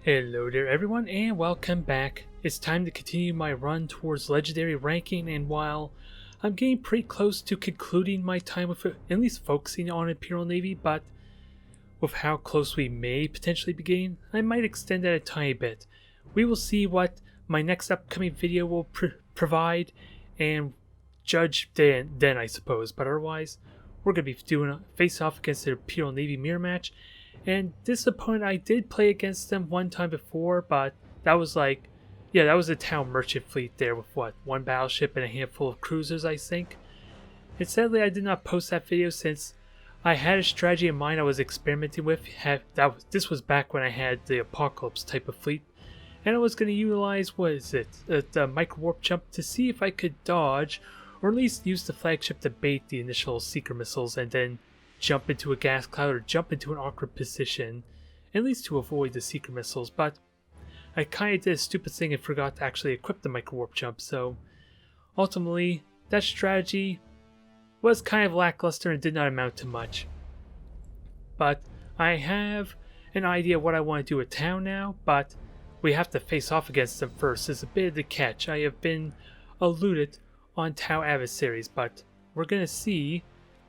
Hello there everyone and welcome back. It's time to continue my run towards legendary ranking, and while I'm getting pretty close to concluding my time with at least focusing on Imperial Navy, but with how close we may potentially be getting, I might extend that a tiny bit. We will see what my next upcoming video will provide and judge then I suppose, but otherwise we're going to be doing a face-off against the Imperial Navy mirror match. And this opponent, I did play against them one time before, but that was that was a town merchant fleet there with one battleship and a handful of cruisers, I think. And sadly, I did not post that video since I had a strategy in mind I was experimenting with. This was back when I had the Apocalypse type of fleet, and I was going to utilize, the micro warp jump to see if I could dodge, or at least use the flagship to bait the initial seeker missiles and then jump into a gas cloud or jump into an awkward position, at least to avoid the seeker missiles. But I kind of did a stupid thing and forgot to actually equip the micro warp jump, so ultimately that strategy was kind of lackluster and did not amount to much. But I have an idea of what I want to do with town now, but we have to face off against them first. Is a bit of the catch. I have been eluded on Tau adversaries, but we're going to see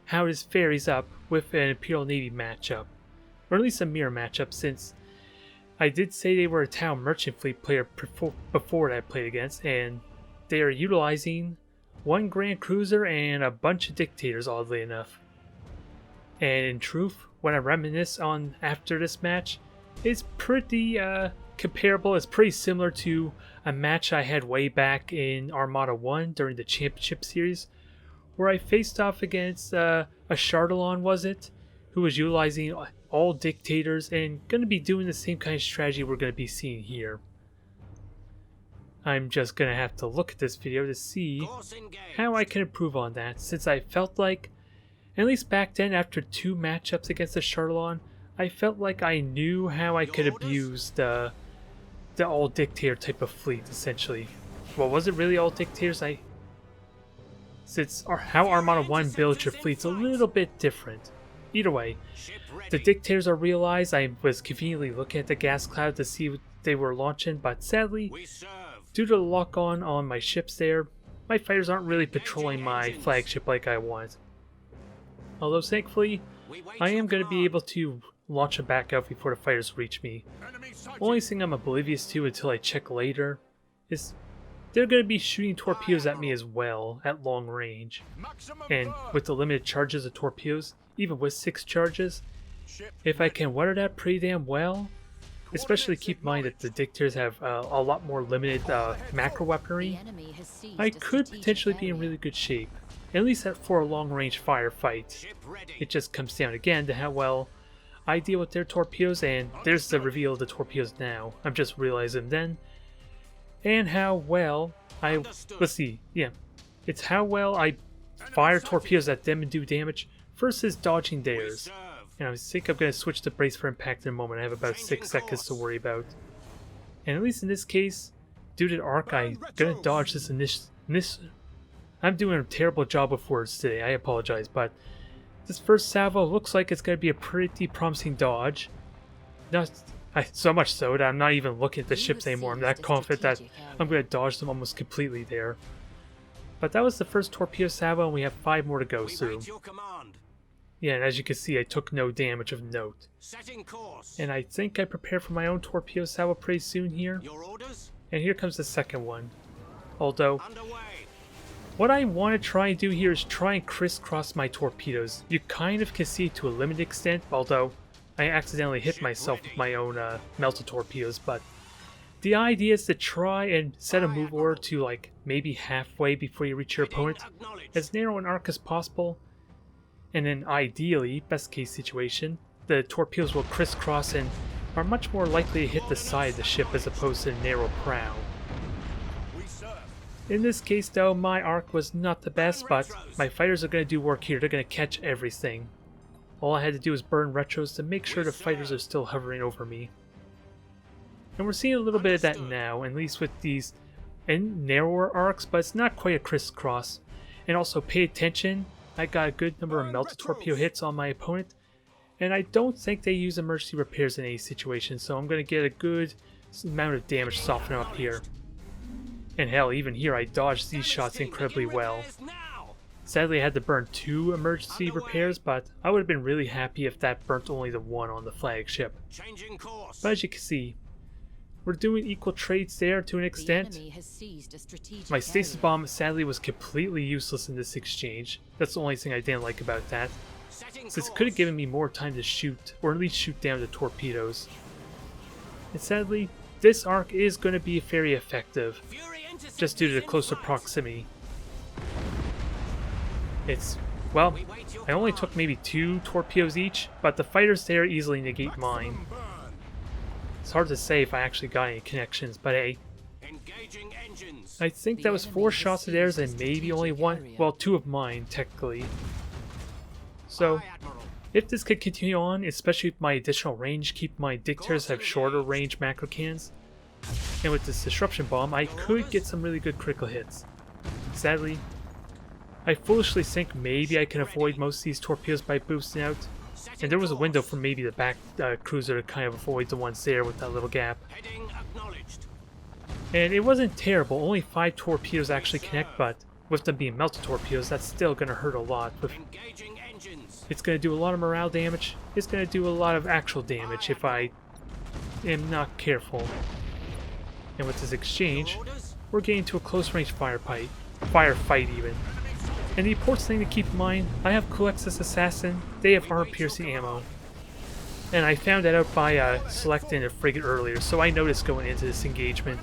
how this varies up with an Imperial Navy matchup, or at least a mirror matchup, since I did say they were a town merchant fleet player before that I played against, and they are utilizing one Grand Cruiser and a bunch of Dictators, oddly enough. And in truth, when I reminisce on after this match, it's pretty comparable. It's pretty similar to a match I had way back in Armada 1 during the Championship Series, where I faced off against a Chardalon, was it? Who was utilizing all Dictators and going to be doing the same kind of strategy we're going to be seeing here. I'm just going to have to look at this video to see how I can improve on that, since I felt like, at least back then after 2 matchups against the Chardalon, I felt like I knew how I could abuse the all Dictator type of fleet, essentially. Well, was it really all Dictators? Since how Armada 1 builds your fleet's a little bit different. Either way, the Dictators are realized. I was conveniently looking at the gas cloud to see what they were launching, but sadly, due to the lock-on on my ships there, my fighters aren't really patrolling my flagship like I want. Although thankfully, I am going to be able to launch them back out before the fighters reach me. Only thing I'm oblivious to until I check later is they're going to be shooting torpedoes at me as well at long range. And with the limited charges of torpedoes, even with 6 charges, if I can weather that pretty damn well, especially keep in mind that the Dictators have a lot more limited macro weaponry, I could potentially be in really good shape, at least for a long range firefight. It just comes down again to how well I deal with their torpedoes, and there's the reveal of the torpedoes now. I'm just realizing then. And how well it's how well I fire torpedoes at them and do damage versus dodging theirs. And I think I'm going to switch to brace for impact in a moment. I have about 6 seconds to worry about. And at least in this case, due to the arc, I'm going to dodge this I'm doing a terrible job with words today, I apologize, but this first salvo looks like it's going to be a pretty promising dodge. So much so that I'm not even looking at the ships anymore. I'm that confident that I'm going to dodge them almost completely there. But that was the first torpedo salvo, and we have 5 more to go through. Yeah, and as you can see, I took no damage of note. And I think I prepare for my own torpedo salvo pretty soon here. And here comes the second one. Although, what I want to try and do here is try and crisscross my torpedoes. You kind of can see it to a limited extent, although I accidentally hit myself with my own melted torpedoes, but the idea is to try and set a move order to like maybe halfway before you reach your opponent, as narrow an arc as possible, and then ideally, best case situation, the torpedoes will crisscross and are much more likely to hit the side of the ship as opposed to the narrow prow. In this case though, my arc was not the best, but my fighters are going to do work here. They're going to catch everything. All I had to do was burn retros to make sure the fighters are still hovering over me. And we're seeing a little bit of that now, at least with these narrower arcs, but it's not quite a crisscross. And also pay attention, I got a good number of melted torpedo hits on my opponent, And I don't think they use emergency repairs in any situation, so I'm going to get a good amount of damage softening up here. And hell, even here I dodged these shots incredibly well. Sadly I had to burn 2 emergency repairs, but I would have been really happy if that burnt only the 1 on the flagship. But as you can see, we're doing equal trades there to an extent. My stasis bomb sadly was completely useless in this exchange. That's the only thing I didn't like about that, since it could have given me more time to shoot, or at least shoot down the torpedoes. And sadly, this arc is going to be very effective, just due to the closer proximity. Well, I only took maybe 2 torpedoes each, but the fighters there easily negate mine. It's hard to say if I actually got any connections, but hey. I think that was 4 shots of theirs and maybe only 1, well 2 of mine technically. So, if this could continue on, especially with my additional range, keep my dictators have shorter range macro cannons, and with this disruption bomb I could get some really good critical hits. Sadly, I foolishly think maybe I can avoid most of these torpedoes by boosting out, and there was a window for maybe the back cruiser to kind of avoid the ones there with that little gap. And it wasn't terrible, only 5 torpedoes actually connect, but with them being melted torpedoes, that's still going to hurt a lot. It's going to do a lot of morale damage, it's going to do a lot of actual damage if I am not careful. And with this exchange, we're getting to a close range firefight even. And the important thing to keep in mind, I have Coex's Assassin, they have armor-piercing ammo. And I found that out by selecting a frigate earlier, so I noticed going into this engagement.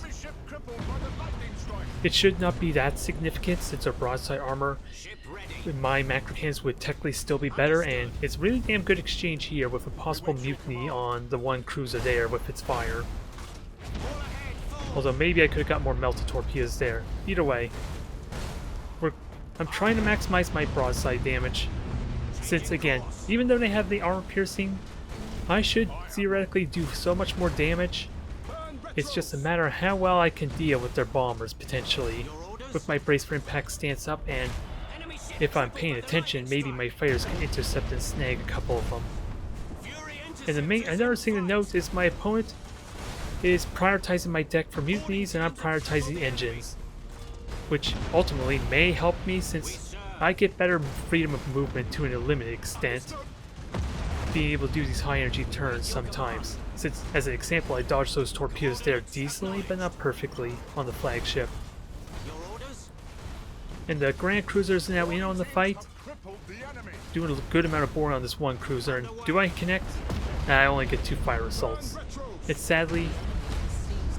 It should not be that significant since our broadside armor, my macro cannons would technically still be better, and it's really damn good exchange here with a possible mutiny on the 1 cruiser there with its fire. Although maybe I could have got more melted torpedoes there. Either way, I'm trying to maximize my broadside damage, since again, even though they have the armor piercing, I should theoretically do so much more damage. It's just a matter of how well I can deal with their bombers potentially, with my brace for impact stance up, and if I'm paying attention, maybe my fighters can intercept and snag a couple of them. And another thing to note is my opponent is prioritizing my deck for mutinies and I'm prioritizing engines, which ultimately may help me since I get better freedom of movement to an limited extent, being able to do these high energy turns sometimes, since as an example I dodged those torpedoes there decently but not perfectly on the flagship. And the Grand Cruiser's now in on the fight, doing a good amount of boring on this 1 cruiser, and do I connect? Nah, I only get 2 fire assaults. It's sadly,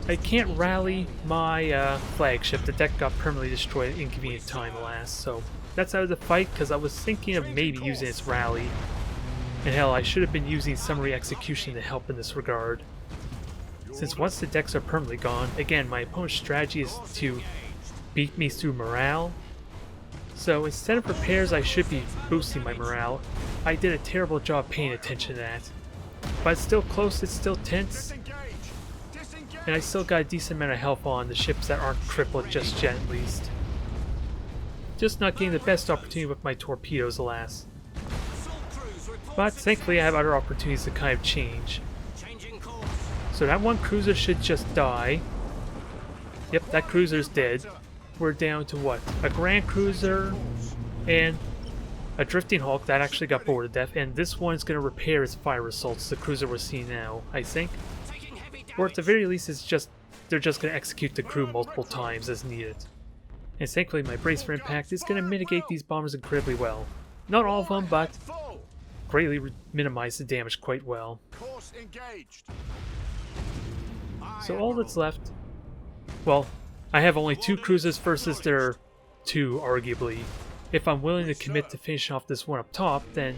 I can't rally my flagship. The deck got permanently destroyed at inconvenient time last, so that's out of the fight because I was thinking of maybe using its rally. And hell, I should have been using summary execution to help in this regard. Since once the decks are permanently gone, again, my opponent's strategy is to beat me through morale. So instead of repairs, I should be boosting my morale. I did a terrible job paying attention to that. But it's still close, it's still tense. And I still got a decent amount of health on the ships that aren't crippled just yet at least. Just not getting the best opportunity with my torpedoes, alas. But thankfully I have other opportunities to kind of change. So that 1 cruiser should just die. Yep, that cruiser's dead. We're down to what? A Grand Cruiser and a Drifting Hulk that actually got bored to death, and this one's going to repair its fire assaults, the cruiser we're seeing now, I think. Or at the very least, they're just going to execute the crew multiple times as needed. And thankfully my brace for impact is going to mitigate these bombers incredibly well. Not all of them, but greatly minimize the damage quite well. So all that's left, well, I have only 2 cruisers versus their 2, arguably. If I'm willing to commit to finish off this one up top, then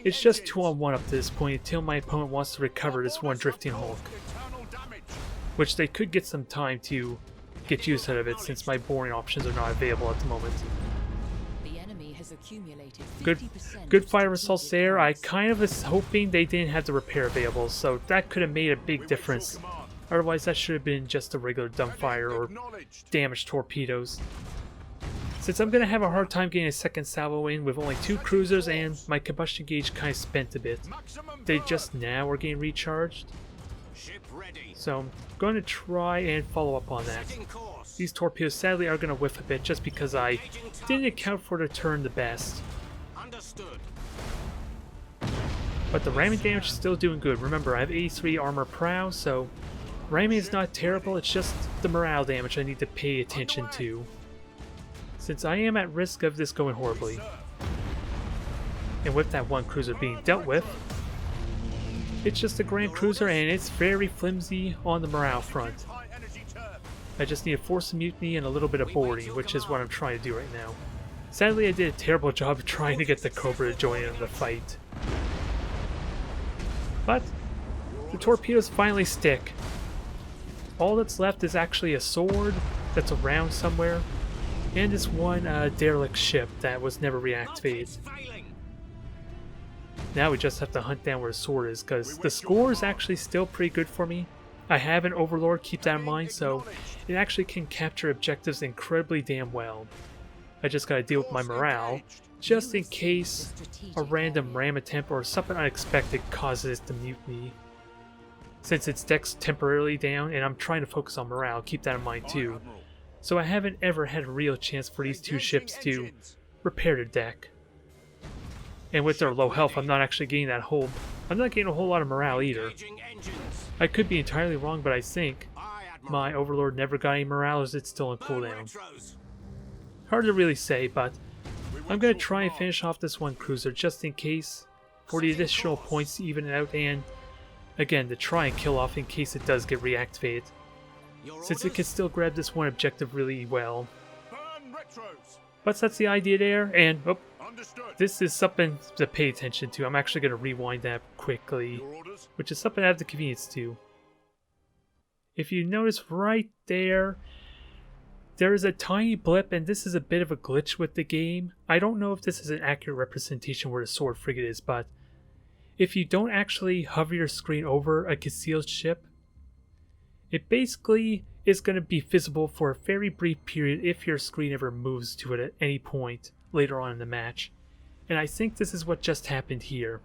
it's just 2-on-1 up to this point until my opponent wants to recover this 1 Drifting Hulk. Which they could get some time to get use out of it since my boring options are not available at the moment. Good fire assaults there. I kind of was hoping they didn't have the repair available, so that could have made a big difference. Otherwise that should have been just a regular dumbfire or damaged torpedoes. Since I'm going to have a hard time getting a second salvo in with only 2 cruisers and my combustion gauge kind of spent a bit. They just now are getting recharged. So I'm going to try and follow up on that. These torpedoes sadly are going to whiff a bit just because I didn't account for the turn the best. But the ramming damage is still doing good. Remember, I have 83 armor prow, so ramming is not terrible, it's just the morale damage I need to pay attention to, since I am at risk of this going horribly. And with that one cruiser being dealt with, it's just a Grand Cruiser and it's very flimsy on the morale front. I just need to force a mutiny and a little bit of boarding, which is what I'm trying to do right now. Sadly, I did a terrible job of trying to get the Cobra to join in the fight. But the torpedoes finally stick. All that's left is actually a sword that's around somewhere, and this one derelict ship that was never reactivated. Now we just have to hunt down where the sword is, because the score is actually still pretty good for me. I have an Overlord, keep that in mind, so it actually can capture objectives incredibly damn well. I just gotta deal with my morale, just in case a random ram attempt or something unexpected causes it to mutiny. Since its deck's temporarily down and I'm trying to focus on morale, keep that in mind too. So I haven't ever had a real chance for these 2 ships to repair their deck. And with their low health, I'm not actually getting that whole... I'm not getting a whole lot of morale either. I could be entirely wrong, but I think my Overlord never got any morale, or is it still on cooldown? Hard to really say, but I'm going to try and finish off this one cruiser just in case, for the additional points to even it out, and again to try and kill off in case it does get reactivated, since it can still grab this one objective really well. But that's the idea there, and oh, this is something to pay attention to. I'm actually going to rewind that quickly, which is something I have the convenience to. If you notice right there, there is a tiny blip, and this is a bit of a glitch with the game. I don't know if this is an accurate representation where the sword frigate is, but if you don't actually hover your screen over a concealed ship, it basically is going to be visible for a very brief period if your screen ever moves to it at any point later on in the match. And I think this is what just happened here.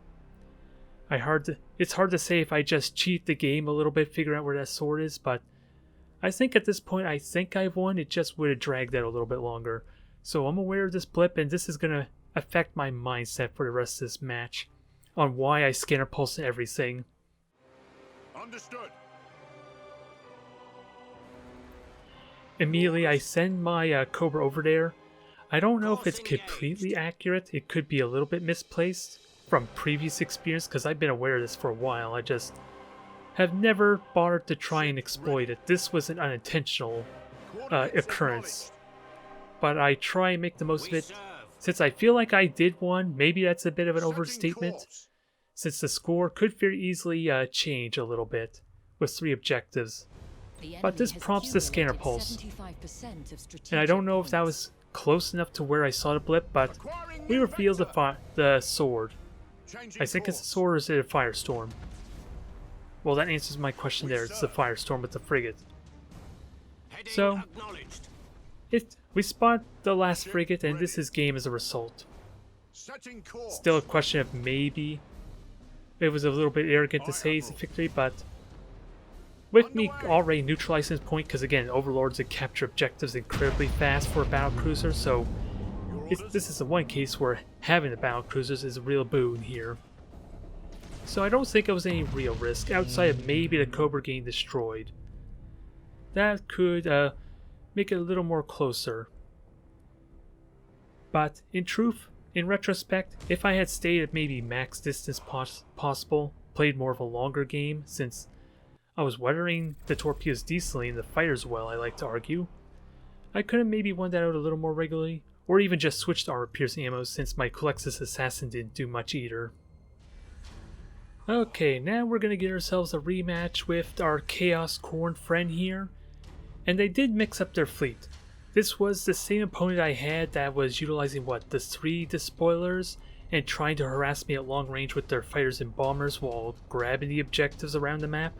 It's hard to say if I just cheat the game a little bit, figure out where that sword is, but I think at this point I think I've won. It just would have dragged out a little bit longer. So I'm aware of this blip, and this is going to affect my mindset for the rest of this match on why I scanner pulse everything. Understood. Immediately I send my Cobra over there. I don't know if it's completely accurate. It could be a little bit misplaced from previous experience, because I've been aware of this for a while. I just have never bothered to try and exploit it. This was an unintentional occurrence, but I try and make the most of it. Since I feel like I did one, maybe that's a bit of an overstatement, since the score could very easily change a little bit with 3 objectives. But this prompts the scanner pulse, and I don't know if that was close enough to where I saw the blip, but we revealed the sword. I think it's a sword, or is it a firestorm? Well, that answers my question there. It's the firestorm with the frigate. So, we spot the last frigate, and this is game as a result. Still a question of maybe it was a little bit arrogant to say it's a victory, but with me already neutralizing this point, because again, Overlords that capture objectives incredibly fast for a battlecruiser, so this is the one case where having the battlecruisers is a real boon here. So I don't think it was any real risk, outside of maybe the Cobra getting destroyed. That could make it a little more closer. But in truth, in retrospect, if I had stayed at maybe max distance possible, played more of a longer game, since I was weathering the torpedoes decently and the fighters well, I like to argue, I could have maybe won that out a little more regularly, or even just switched to armor-piercing ammo since my Colexis Assassin didn't do much either. Okay, now we're going to get ourselves a rematch with our Chaos Corn friend here, and they did mix up their fleet. This was the same opponent I had that was utilizing the 3 despoilers and trying to harass me at long range with their fighters and bombers while grabbing the objectives around the map.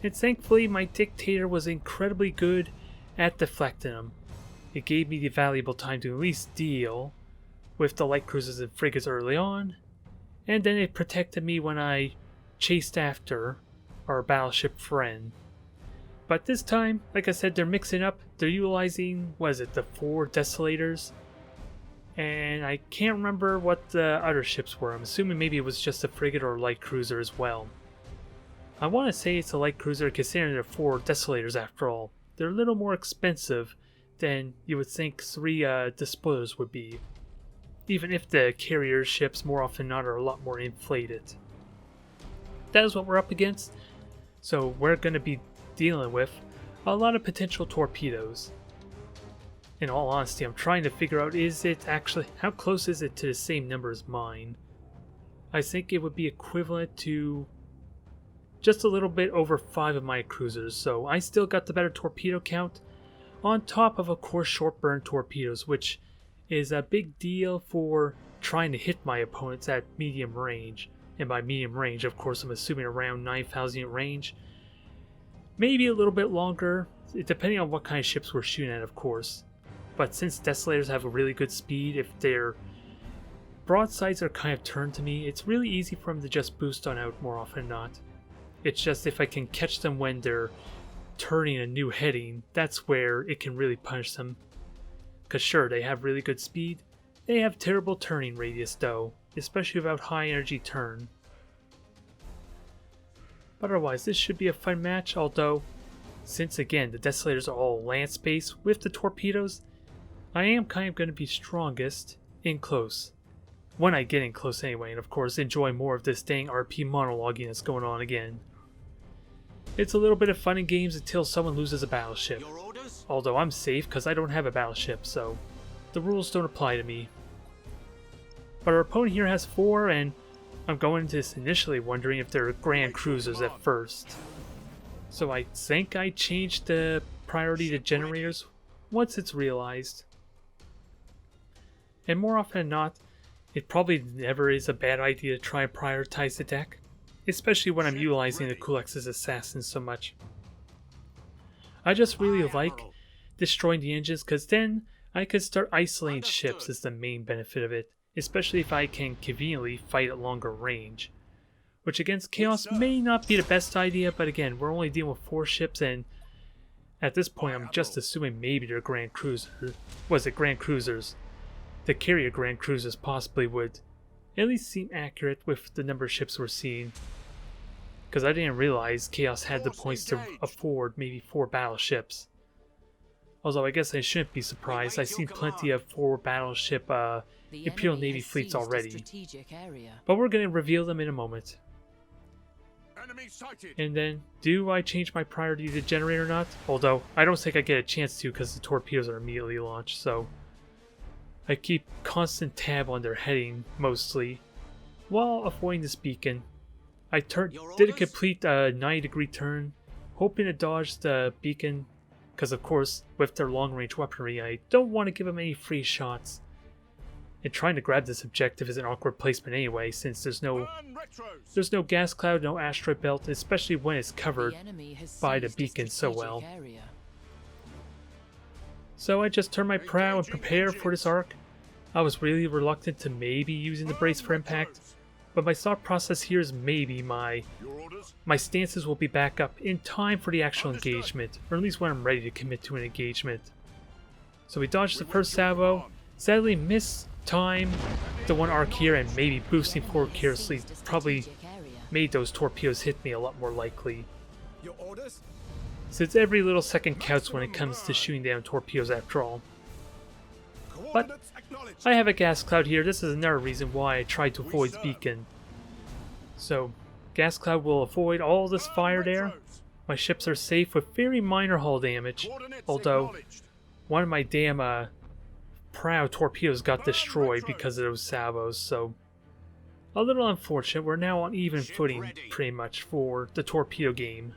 And thankfully my Dictator was incredibly good at deflecting them. it gave me the valuable time to at least deal with the light cruisers and frigates early on, and then it protected me when I chased after our battleship friend. But this time, like I said, they're mixing up. They're utilizing, the 4 desolators? And I can't remember what the other ships were. I'm assuming maybe it was just a frigate or a light cruiser as well. I want to say it's a light cruiser considering they're 4 desolators after all. They're a little more expensive than you would think 3 despoilers would be. Even if the carrier ships more often than not are a lot more inflated. That is what we're up against. So we're going to be dealing with a lot of potential torpedoes. In all honesty, I'm trying to figure out, how close is it to the same number as mine? I think it would be equivalent to just a little bit over 5 of my cruisers, so I still got the better torpedo count, on top of course short burn torpedoes, which is a big deal for trying to hit my opponents at medium range. And by medium range, of course, I'm assuming around 9,000 unit range. Maybe a little bit longer, depending on what kind of ships we're shooting at, of course. But since desolators have a really good speed, if their broadsides are kind of turned to me, it's really easy for them to just boost on out more often than not. It's just if I can catch them when they're turning a new heading, that's where it can really punish them. Because sure, they have really good speed, they have terrible turning radius though, especially without high energy turn. But otherwise, this should be a fun match, although, since again the desolators are all land space with the torpedoes, I am kind of going to be strongest in close. When I get in close anyway, and of course enjoy more of this dang RP monologuing that's going on again. It's a little bit of fun in games until someone loses a battleship. Although I'm safe because I don't have a battleship, so the rules don't apply to me. But our opponent here has 4, and I'm going into this initially wondering if they're grand cruisers at first. So I think I changed the priority to generators once it's realized. And more often than not, it probably never is a bad idea to try and prioritize the deck, especially when I'm utilizing the Kulex's assassins so much. I just really like destroying the engines because then I could start isolating ships is the main benefit of it, especially if I can conveniently fight at longer range. Which against Chaos may not be the best idea, but again, we're only dealing with 4 ships and at this point I'm just assuming maybe they're grand cruisers. Grand cruisers? The carrier grand cruisers possibly would at least seem accurate with the number of ships we're seeing. Because I didn't realize Chaos had the points to afford maybe 4 battleships. Although I guess I shouldn't be surprised, I've seen plenty of 4 battleship Imperial Navy fleets already. But we're going to reveal them in a moment. And then, do I change my priority to generator or not? Although, I don't think I get a chance to because the torpedoes are immediately launched, so I keep constant tab on their heading, mostly, while avoiding this beacon. I did a complete 90-degree turn, hoping to dodge the beacon, because of course, with their long-range weaponry, I don't want to give them any free shots. And trying to grab this objective is an awkward placement anyway, since there's no gas cloud, no asteroid belt, especially when it's covered by the beacon so well. So I just turn my prow and prepare for this arc. I was really reluctant to maybe using the brace for impact, but my thought process here is maybe my stances will be back up in time for the actual engagement, or at least when I'm ready to commit to an engagement. So we dodged the first salvo, sadly missed time the one arc here, and maybe boosting forward carelessly probably made those torpedoes hit me a lot more likely. Since every little second counts when it comes to shooting down torpedoes after all. But I have a gas cloud here. This is another reason why I tried to avoid the beacon. So gas cloud will avoid all this fire there. My ships are safe with very minor hull damage, although one of my damn prow torpedoes got destroyed because of those salvos, so a little unfortunate. We're now on even footing pretty much for the torpedo game.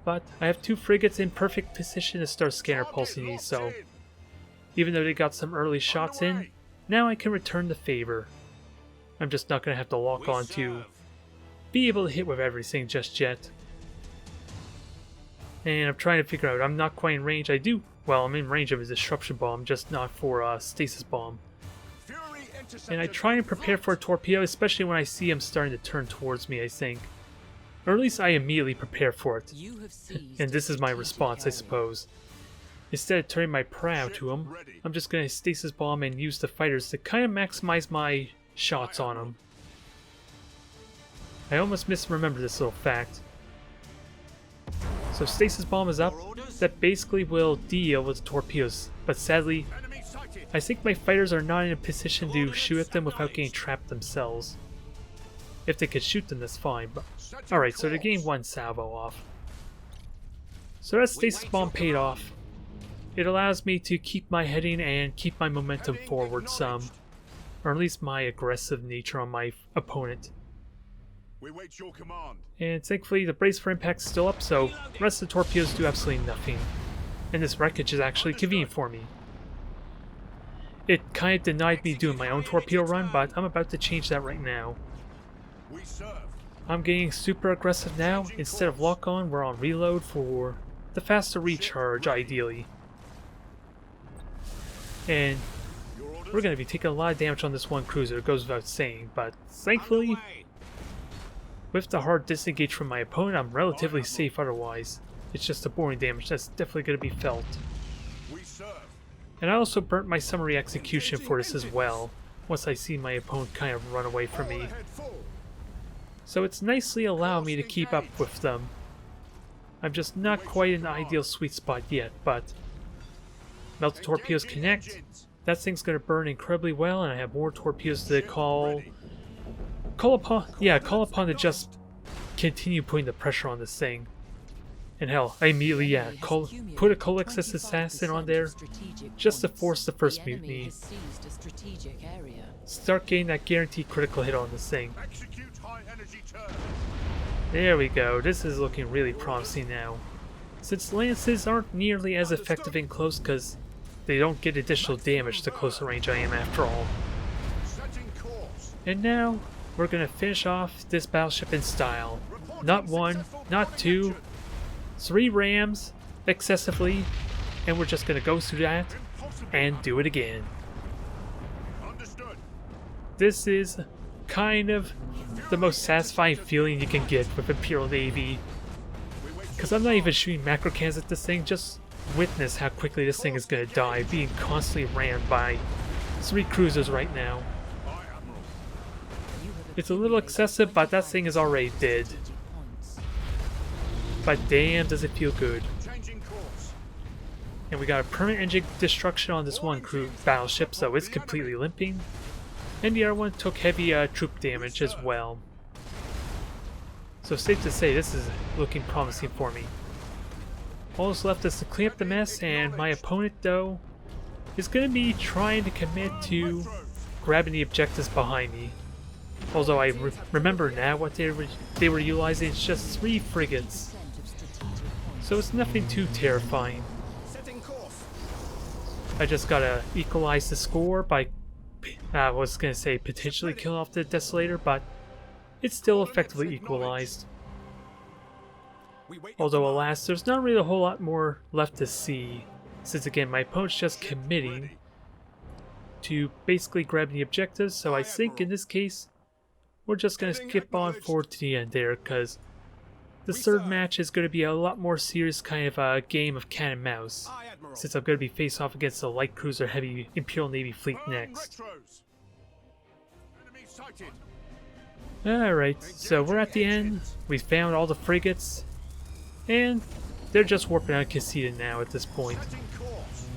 But I have 2 frigates in perfect position to start scanner pulsing these, so even though they got some early shots in, now I can return the favor. I'm just not going to have to lock on to be able to hit with everything just yet. And I'm trying to figure out, I'm not quite in range. Well, I'm in range of his disruption bomb, just not for stasis bomb. And I try and prepare for a torpedo, especially when I see him starting to turn towards me, I think. Or at least I immediately prepare for it. And this is my response, I suppose. Instead of turning my prow to him, I'm just going to stasis bomb and use the fighters to kind of maximize my shots on him. I almost misremembered this little fact. So stasis bomb is up. That basically will deal with torpedoes, but sadly, I think my fighters are not in a position to shoot at them without getting trapped themselves. If they could shoot them, that's fine, but... Alright, so they're getting one salvo off. So that stasis bomb paid off. It allows me to keep my heading and keep my momentum forward some. Or at least my aggressive nature on my opponent. We wait your command. And thankfully the brace for impact is still up, so the rest of the torpedoes do absolutely nothing. And this wreckage is actually convenient for me. It kind of denied me doing my own torpedo run, but I'm about to change that right now. We serve. I'm getting super aggressive now. Instead of lock on, we're on reload for the faster recharge, ideally. And we're going to be taking a lot of damage on this one cruiser, it goes without saying, but thankfully, with the hard disengage from my opponent, I'm relatively safe otherwise. It's just the boring damage that's definitely going to be felt. We serve. And I also burnt my summary execution for this as well, once I see my opponent kind of run away from me. So it's nicely allowed me to keep up with them. I'm just not quite in the ideal sweet spot yet, but melted torpedoes connect. That thing's going to burn incredibly well, and I have more torpedoes to call upon to just continue putting the pressure on this thing. And hell, I immediately, put a Colexus Assassin on there just to force the first mutiny. Start getting that guaranteed critical hit on this thing. There we go, this is looking really promising now. Since Lances aren't nearly as effective in close because they don't get additional damage the closer range I am after all. And now, we're going to finish off this battleship in style. Not one, not two, 3 rams, excessively, and we're just going to go through that and do it again. This is kind of the most satisfying feeling you can get with Imperial Navy. Because I'm not even shooting macro cannons at this thing, just witness how quickly this thing is going to die, being constantly rammed by 3 cruisers right now. It's a little excessive, but that thing is already dead. But damn, does it feel good. And we got a permanent engine destruction on this one battleship, so it's completely limping. And the other one took heavy troop damage as well. So safe to say, this is looking promising for me. All that's left is to clean up the mess, and my opponent, though, is going to be trying to commit to grabbing the objectives behind me. Although I remember now what they were utilizing, it's just 3 frigates. So it's nothing too terrifying. I just gotta equalize the score by, I was gonna say potentially killing off the Desolator, but it's still effectively equalized. Although alas, there's not really a whole lot more left to see, since again my opponent's just committing to basically grabbing the objectives, so I think in this case, we're just gonna skip on forward to the end there, because the third match is going to be a lot more serious kind of a game of cat and mouse, since I'm going to be face off against a light cruiser heavy Imperial Navy fleet next. Alright, so we're at the end, we found all the frigates, and they're just warping out conceded now at this point.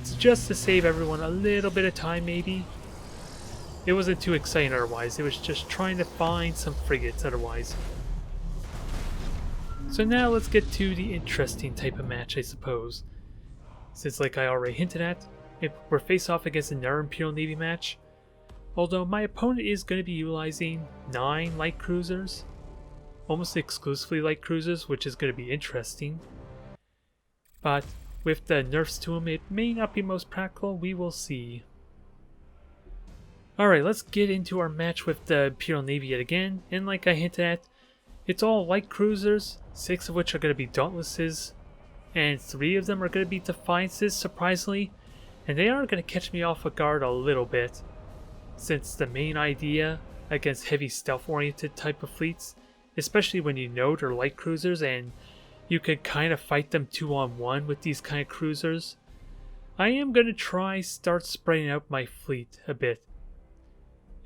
It's just to save everyone a little bit of time maybe. It wasn't too exciting otherwise, it was just trying to find some frigates otherwise. So now let's get to the interesting type of match, I suppose. Since like I already hinted at, we're face off against another Imperial Navy match. Although my opponent is going to be utilizing 9 light cruisers. Almost exclusively light cruisers, which is going to be interesting. But with the nerfs to them, it may not be most practical, we will see. Alright, let's get into our match with the Imperial Navy yet again. And like I hinted at, it's all light cruisers, 6 of which are going to be Dauntlesses, and 3 of them are going to be Defiances, surprisingly, and they are going to catch me off guard a little bit, since the main idea against heavy stealth-oriented type of fleets, especially when you know they're light cruisers and you can kind of fight them 2-on-1 with these kind of cruisers, I am going to try start spreading out my fleet a bit.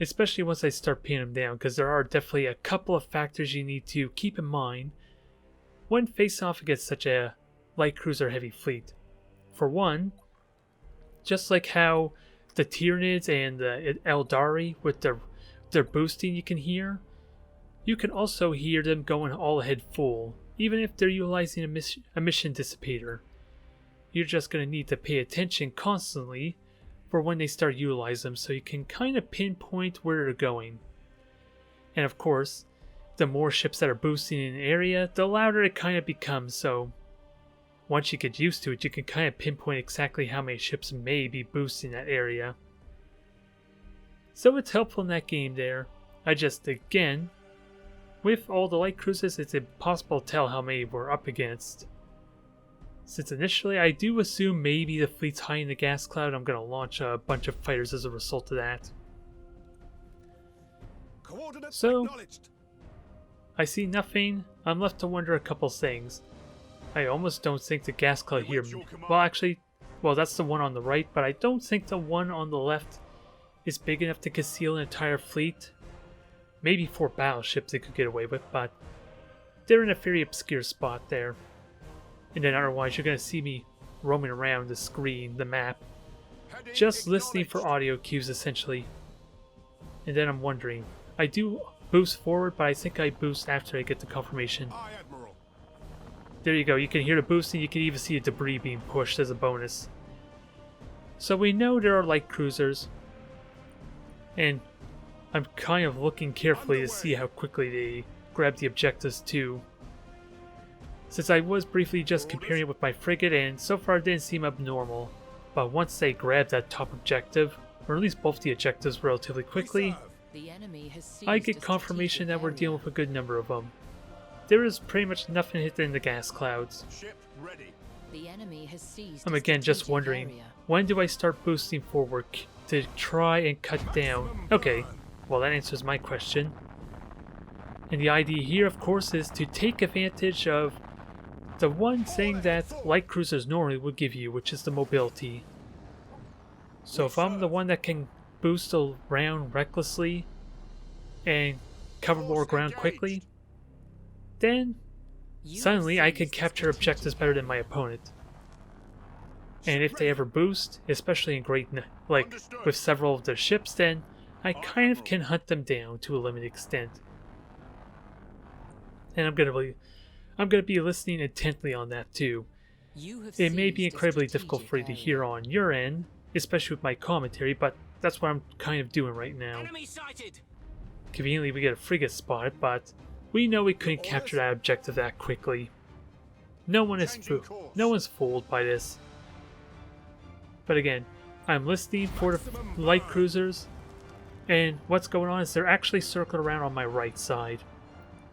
Especially once I start pinning them down, because there are definitely a couple of factors you need to keep in mind when facing off against such a light cruiser heavy fleet. For one, just like how the Tyranids and the Eldari with their boosting you can hear, you can also hear them going all ahead full, even if they're utilizing a mission dissipator. You're just going to need to pay attention constantly for when they start utilizing them, so you can kind of pinpoint where they're going. And of course, the more ships that are boosting in an area, the louder it kind of becomes, so once you get used to it, you can kind of pinpoint exactly how many ships may be boosting that area. So it's helpful in that game there. I just, again, with all the light cruisers, it's impossible to tell how many we're up against. Since initially I do assume maybe the fleet's high in the gas cloud, I'm going to launch a bunch of fighters as a result of that. So, I see nothing. I'm left to wonder a couple things. I almost don't think the gas cloud here... Well, actually, that's the one on the right, but I don't think the one on the left is big enough to conceal an entire fleet. Maybe 4 battleships they could get away with, but they're in a very obscure spot there. And then otherwise you're going to see me roaming around the screen, the map, just listening for audio cues essentially. And then I'm wondering, I do boost forward, but I think I boost after I get the confirmation. There you go, you can hear the boosting, you can even see the debris being pushed as a bonus. So we know there are light cruisers, and I'm kind of looking carefully to see how quickly they grab the objectives too. Since I was briefly just comparing it with my frigate, and so far it didn't seem abnormal. But once they grab that top objective, or at least both the objectives relatively quickly, I get confirmation that we're dealing with a good number of them. There is pretty much nothing hitting the gas clouds. I'm again just wondering, when do I start boosting forward to try and cut down? Okay, well that answers my question. And the idea here, of course, is to take advantage of the one thing that light cruisers normally would give you, which is the mobility. So if I'm the one that can boost around recklessly and cover more ground quickly, then suddenly I can capture objectives better than my opponent. And if they ever boost, especially in like with several of their ships, then I kind of can hunt them down to a limited extent. And I'm gonna be listening intently on that too. It may be incredibly difficult for you to hear on your end, especially with my commentary, but that's what I'm kind of doing right now. Conveniently we get a frigate spotted, but we know we couldn't capture that objective that quickly. No one's fooled by this. But again, I'm listening for the light cruisers, and what's going on is they're actually circled around on my right side.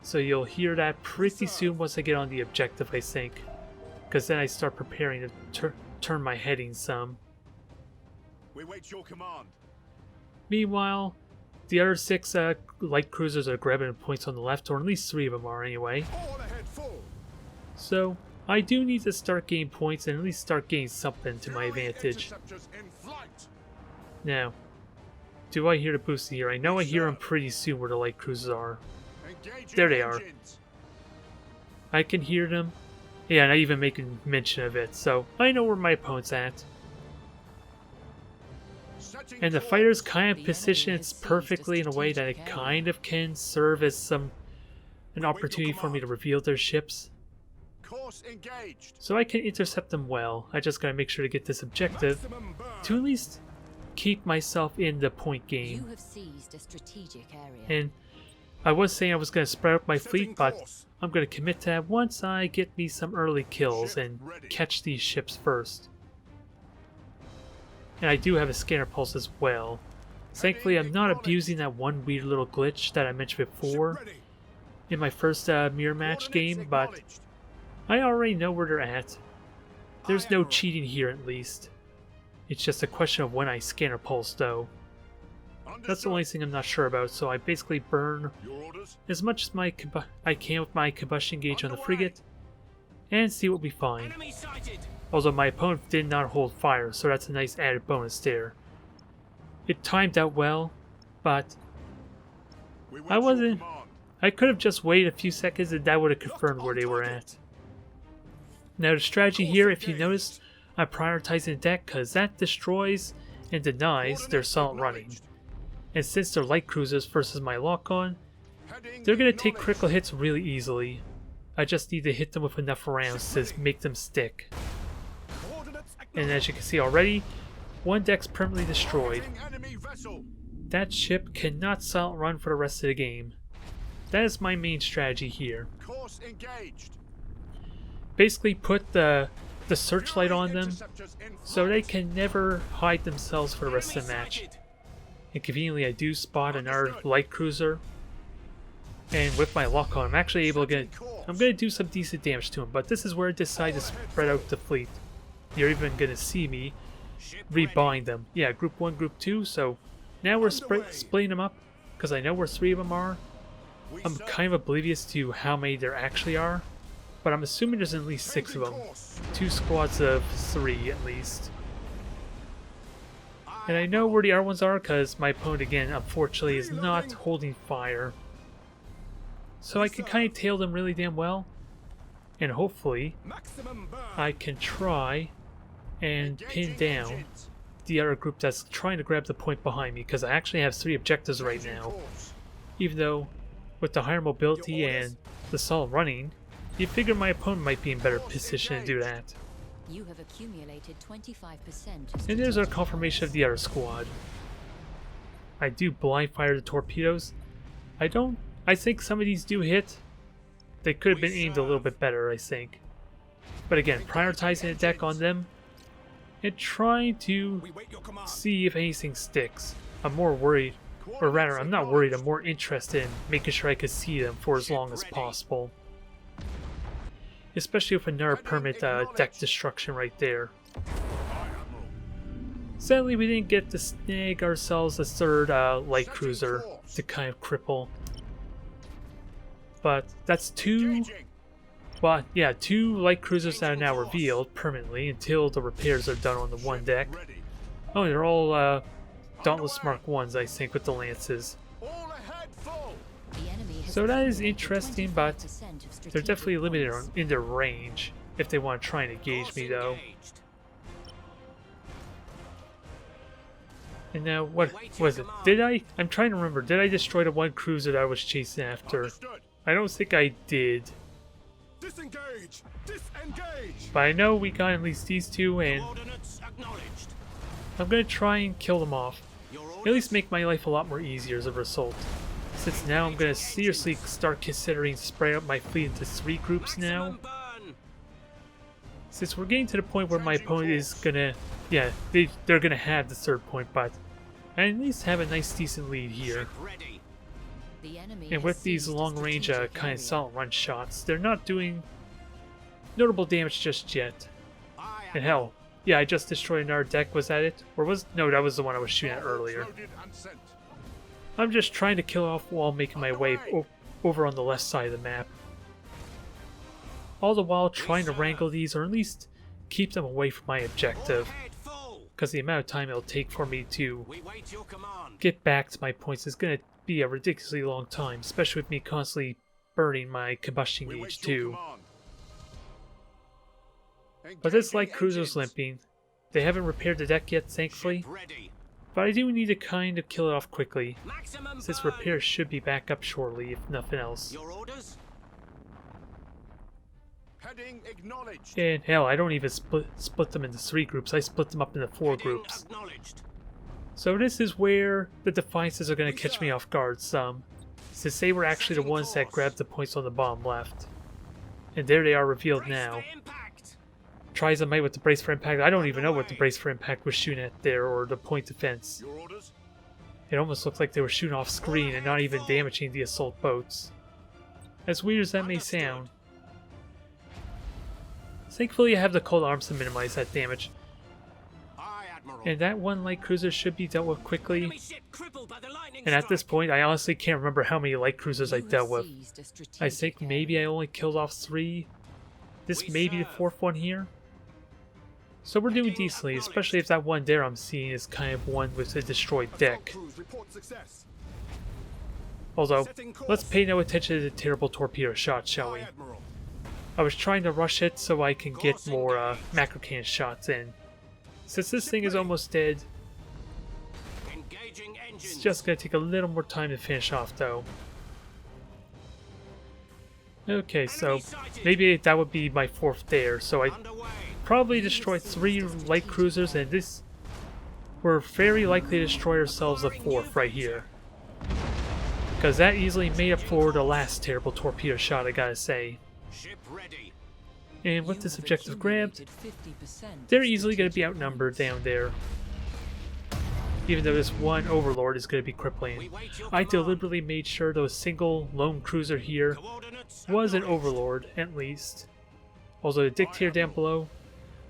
So you'll hear that pretty soon once I get on the objective, I think. Because then I start preparing to turn my heading some. We wait your command. Meanwhile, the other 6 light cruisers are grabbing points on the left, or at least 3 of them are anyway. So I do need to start gaining points and at least start gaining something to my advantage. Now, do I hear the boost here? I know I hear them pretty soon where the light cruisers are. There they are. I can hear them. Yeah, and I even make mention of it, so I know where my opponent's at. And the fighters kind of position it perfectly in a way that it kind of can serve as an opportunity for me to reveal their ships. So I can intercept them well. I just gotta make sure to get this objective to at least keep myself in the point game. And I was saying I was going to spread out my fleet, but I'm going to commit to that once I get me some early kills and catch these ships first. And I do have a scanner pulse as well. Thankfully, I'm not abusing that one weird little glitch that I mentioned before in my first mirror match game, but I already know where they're at. There's no cheating here at least. It's just a question of when I scanner pulse though. That's the only thing I'm not sure about, so I basically burn as much as I can with my combustion gauge on the frigate and see what we find. Although my opponent did not hold fire, so that's a nice added bonus there. It timed out well, but I could have just waited a few seconds and that would have confirmed where they were at. Now the strategy here, if you notice, I'm prioritizing the deck because that destroys and denies their solid running. And since they're light cruisers versus my lock-on, they're going to take critical hits really easily. I just need to hit them with enough rounds to make them stick. And as you can see already, one deck's permanently destroyed. That ship cannot silent run for the rest of the game. That is my main strategy here. Basically put the searchlight on them so they can never hide themselves for the rest of the match. And conveniently I do spot another light cruiser. And with my lock on, I'm actually able to get... I'm going to do some decent damage to him, but this is where I decide to spread out the fleet. You're even going to see me rebind them. Yeah, group 1, group 2, so now we're splitting them up, because I know where 3 of them are. I'm kind of oblivious to how many there actually are, but I'm assuming there's at least 6 of them. 2 squads of 3 at least. And I know where the other ones are because my opponent again unfortunately is not holding fire. So I can kind of tail them really damn well. And hopefully I can try and pin down the other group that's trying to grab the point behind me, because I actually have 3 objectives right now. Even though with the higher mobility and the solid running, you figure my opponent might be in better position to do that. You have accumulated 25%. And there's our confirmation of the other squad. I do blind fire the torpedoes. I think some of these do hit. They could have been aimed a little bit better, I think. But again, prioritizing the deck on them and trying to see if anything sticks. I'm more worried, or rather I'm not worried, I'm more interested in making sure I can see them for as long as possible. Especially with another permanent deck destruction right there. Sadly, we didn't get to snag ourselves a 3rd light cruiser to kind of cripple. But that's 2 light cruisers that are now revealed permanently until the repairs are done on the one deck. Oh, they're all Dauntless Mark 1s, I think, with the lances. So that is interesting, but they're definitely limited in their range if they want to try and engage me, though. And now, what was it? I'm trying to remember. Did I destroy the one cruiser that I was chasing after? I don't think I did. Disengage! Disengage! But I know we got at least these 2, and I'm going to try and kill them off. At least make my life a lot more easier as a result. Since now I'm going to seriously start considering spreading out my fleet into 3 groups now. Since we're getting to the point where my opponent is going to... Yeah, they're going to have the 3rd point, but I at least have a nice decent lead here. And with these long-range kind of solid run shots, they're not doing notable damage just yet. And hell, yeah, I just destroyed another deck. Was that it? Or was... No, that was the one I was shooting at earlier. I'm just trying to kill off while making my way over on the left side of the map. All the while trying to wrangle these, or at least keep them away from my objective. Because the amount of time it'll take for me to get back to my points is going to be a ridiculously long time, especially with me constantly burning my combustion gauge too. But this light cruiser's limping. They haven't repaired the deck yet, thankfully. But I do need to kind of kill it off quickly, since repairs should be back up shortly, if nothing else. And hell, I don't even split them into 3 groups, I split them up into 4 groups. So this is where the Defiances are going to catch me off guard some, since they were actually the ones that grabbed the points on the bottom left. And there they are revealed now. Tries a might with the brace for impact. I don't even know what the brace for impact was shooting at there, or the point defense. It almost looked like they were shooting off screen and not even damaging the assault boats. As weird as that may sound. Thankfully I have the cold arms to minimize that damage. Aye, Admiral. And that one light cruiser should be dealt with quickly. Enemy ship crippled by the lightning And at this strike. point, I honestly can't remember how many light cruisers I You have dealt with. seized a I strategic think maybe I area. only killed off 3. This We may be the serve. 4th one here. So we're doing Heading decently, acknowledged. especially if that one there I'm seeing is kind of one with a destroyed Assault deck. crews report success. Although, Setting course. let's pay no attention to the terrible torpedo shot, shall we? Aye, Admiral. I was trying to rush it so I can get more macro cannon shots in. Since this thing is almost dead, Engaging engines. it's just going to take a little more time to finish off though. Okay, so Enemy sighted. maybe that would be my 4th there, so I Underway. probably destroyed 3 light cruisers, and this we're very likely to destroy ourselves a 4th right here. Because that easily made up for the last terrible torpedo shot, I gotta say. Ship ready. And with You this have objective grabbed, accumulated 50% they're of easily going to be strategic outnumbered points. down there. Even though this one overlord is going to be crippling. We wait your I command. deliberately made sure the single lone cruiser here Coordinates was an acknowledged. overlord, at least. Also, the dictator down below.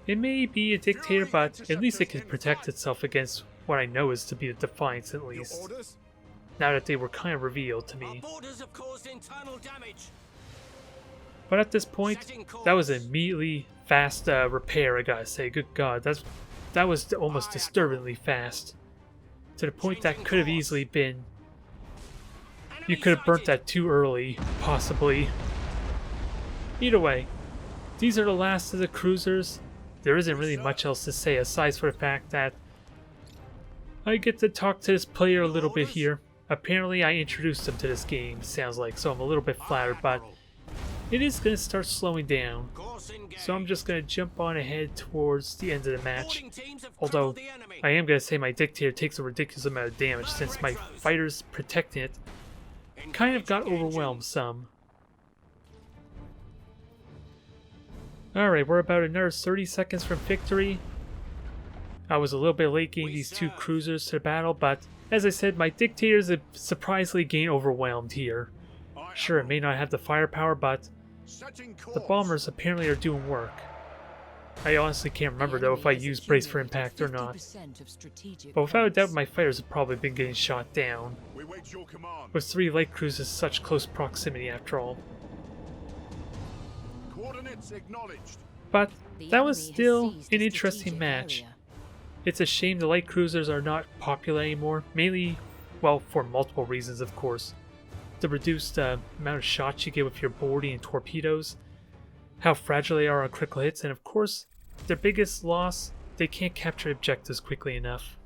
It may be a dictator, but at least it can protect itself against what I know is to be a defiance, at Your least. orders? Now that they were kind of revealed to Our me. borders have caused internal damage. But at this point, that was immediately fast repair, I gotta say. Good God, that was almost disturbingly fast. To the point that could have easily been. You Enemy could have burnt sighted. that too early, possibly. Either way, these are the last of the cruisers. There isn't really much else to say aside for the fact that I get to talk to this player a little bit here. Apparently I introduced him to this game, sounds like, so I'm a little bit flattered, but it is going to start slowing down. Course engaged. So I'm just going to jump on ahead towards the end of the match. Boarding teams have Although, crippled the enemy. I am going to say my dictator takes a ridiculous amount of damage since my fighters protecting it kind of got Engaging overwhelmed engines. some. Alright, we're about another 30 seconds from victory. I was a little bit late getting these 2 cruisers to the battle, but as I said, my dictators have surprisingly gained overwhelmed here. Aye, Sure, it Admiral. may not have the firepower, but Setting the course. bombers apparently are doing work. I honestly can't remember though if I used brace for impact or not. But without a doubt, my fighters have probably been getting shot down, We wait your command. with 3 light cruisers such close proximity after all. Coordinates acknowledged. But that was still an interesting match. It's a shame the light cruisers are not popular anymore, mainly, well, for multiple reasons of course. The reduced amount of shots you get with your boarding and torpedoes, how fragile they are on critical hits, and of course, their biggest loss, they can't capture objectives quickly enough.